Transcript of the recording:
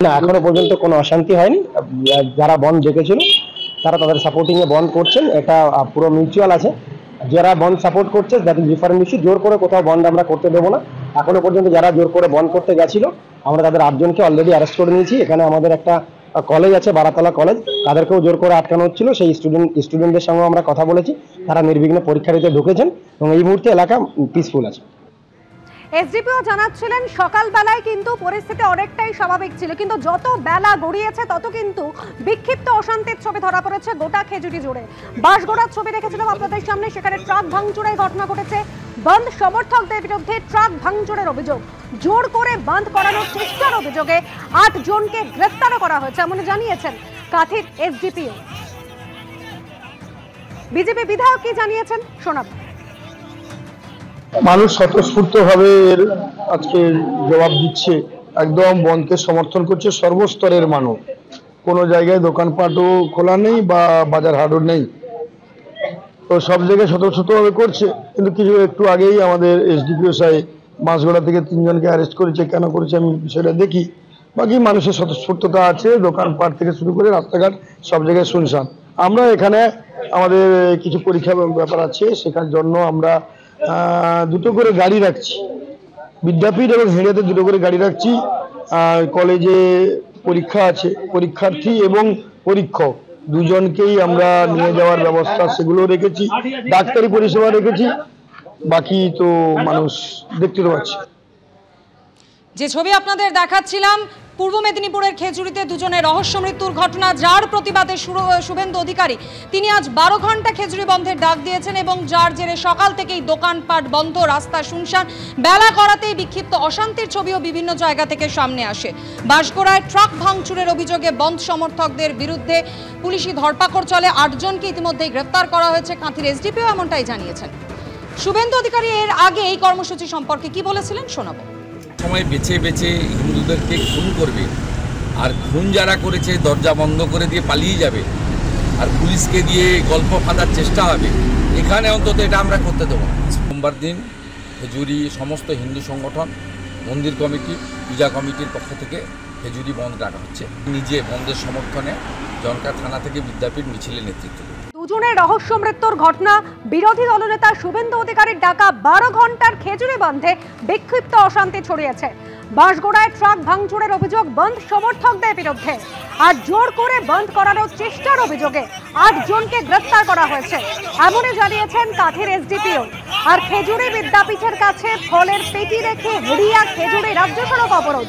না, এখনো পর্যন্ত কোনো অশান্তি হয়নি। যারা বন্ধ ডেকেছিল তারা তাদের সাপোর্টিং এ বন্ধ করছেন, এটা পুরো মিউচুয়াল আছে। যারা বন্ধ সাপোর্ট করছে দ্যাট ইজ ডিফারেন্ট ইস্যু। জোর করে কোথাও বন্ধ আমরা করতে দেবো না। এখনো পর্যন্ত যারা জোর করে বন্ধ করতে গেছিল আমরা তাদের 8 জনকে অলরেডি অ্যারেস্ট করে নিয়েছি। এখানে আমাদের একটা কলেজ আছে, বারাতলা কলেজ, তাদেরকেও জোর করে আটকানো হচ্ছিল। সেই স্টুডেন্টদের সঙ্গে আমরা কথা বলেছি, তারা নির্বিঘ্নে পরীক্ষা দিতে ঢুকেছেন এবং এই মুহূর্তে এলাকা পিসফুল আছে। এসডিপিও জানাচ্ছিলেন সকালবেলায় কিন্তু পরিস্থিতি অনেকটাই স্বাভাবিক ছিল, কিন্তু যত বেলা গড়িয়েছে তত কিন্তু বিক্ষিপ্ত অশান্তির ছবি ধরা পড়েছে গোটা খেজুরি জুড়ে। বাঁশগোড়ার ছবি রেখেছিলাম আপনাদের সামনে, সেখানে ট্রাক ভাঙচুরের ঘটনা ঘটেছে। বন্ধ সমর্থকদের বিরুদ্ধে ট্রাক ভাঙচুরের অভিযোগ, জোর করে বন্ধ করানোর চেষ্টার অভিযোগে 8 জনকে গ্রেফতার করা হয়েছে এমন জানিয়েছেন কাঁথির এসডিপিও। বিজেপি বিধায়ক কি জানিয়েছেন শোনাব। মানুষ স্বতঃস্ফূর্তভাবে এর আজকে জবাব দিচ্ছে, একদম বন্ধকে সমর্থন করছে সর্বস্তরের মানুষ। কোনো জায়গায় দোকানপাটও খোলা নেই বা বাজার হাটও নেই, তো সব জায়গায় স্বতঃস্ফূর্তভাবে করছে। কিন্তু কিছু একটু আগেই আমাদের এসডিপিও সাহেব বাঁশগোড়া থেকে 3 জনকে অ্যারেস্ট করেছে। কেন করেছে আমি সেটা দেখি। বাকি মানুষের স্বতঃস্ফূর্ততা আছে, দোকানপাট থেকে শুরু করে রাস্তাঘাট সব জায়গায় শুনশান। আমরা এখানে আমাদের কিছু পরীক্ষা ব্যাপার আছে, সেখার জন্য আমরা 2টো করে গাড়ি রাখছি। বিদ্যাপীঠ এবং হেঁড়িয়াতে 2টো করে গাড়ি রাখছি। কলেজে পরীক্ষা আছে, পরীক্ষার্থী এবং পরীক্ষক দুজনকেই আমরা নিয়ে যাওয়ার ব্যবস্থা সেগুলো রেখেছি। ডাক্তারি পরিষেবা রেখেছি। বাকি তো মানুষ দেখতে তো পাচ্ছে। যে ছবি আপনাদের দেখাচ্ছিলাম, পূর্ব মেদিনীপুরের খেজুরিতে 2 জনের রহস্য মৃত্যুর ঘটনা, যার প্রতিবাদে শুভেন্দু অধিকারী তিনি আজ 12 ঘন্টা খেজুরি বন্ধের ডাক দিয়েছেন এবং যার জেরে সকাল থেকেই দোকানপাট বন্ধ, রাস্তা শুনশান। বেলা গড়াতেই বিক্ষিপ্ত অশান্তির ছবিও বিভিন্ন জায়গা থেকে সামনে আসে। বাঁশগোড়ায় ট্রাক ভাঙচুরের অভিযোগে বন্ধ সমর্থকদের বিরুদ্ধে পুলিশি ধরপাকড় চলে। 8 জনকে ইতিমধ্যেই গ্রেফতার করা হয়েছে। কাঁথির এসডিপিও এমনটাই জানিয়েছেন। শুভেন্দু অধিকারী এর আগে এই কর্মসূচি সম্পর্কে কি বলেছিলেন শোনাবো। সময় বেছে বেছে হিন্দুদেরকে খুন করবে, আর খুন যারা করেছে দরজা বন্ধ করে দিয়ে পালিয়ে যাবে, আর পুলিশকে দিয়ে গল্প ফাঁদার চেষ্টা হবে। এখানে অন্তত এটা আমরা করতে দেবো না। সোমবার দিন খেজুরি সমস্ত হিন্দু সংগঠন, মন্দির কমিটি, পূজা কমিটির পক্ষ থেকে খেজুরি বন্ধ ডাকা হচ্ছে। নিজে বন্ধের সমর্থনে জনকা থানা থেকে বিদ্যাপীঠ মিছিলের নেতৃত্ব দেবে। 2 জনের রহস্য মৃত্যুর ঘটনা, বিরোধী দলনেতা শুভেন্দু অধিকারীর ডাকা 12 ঘন্টার খেজুরি বন্ধে বিক্ষিপ্ত অশান্তি ছড়িয়েছে। বাঁশগোড়ায় ট্রাক ভাঙচুরের অভিযোগ বন্ধ সমর্থকদের বিরুদ্ধে, আর জোর করে বন্ধ করানোর চেষ্টার অভিযোগে 8 জনকে গ্রেফতার করা হয়েছে এমনই জানিয়েছেন কাঁথির এসডিপিও। আর খেজুরি বিদ্যাপীঠের কাছে ফলের পেটি রেখে হেরিয়া খেজুরি রাজ্য সড়ক অবরোধ।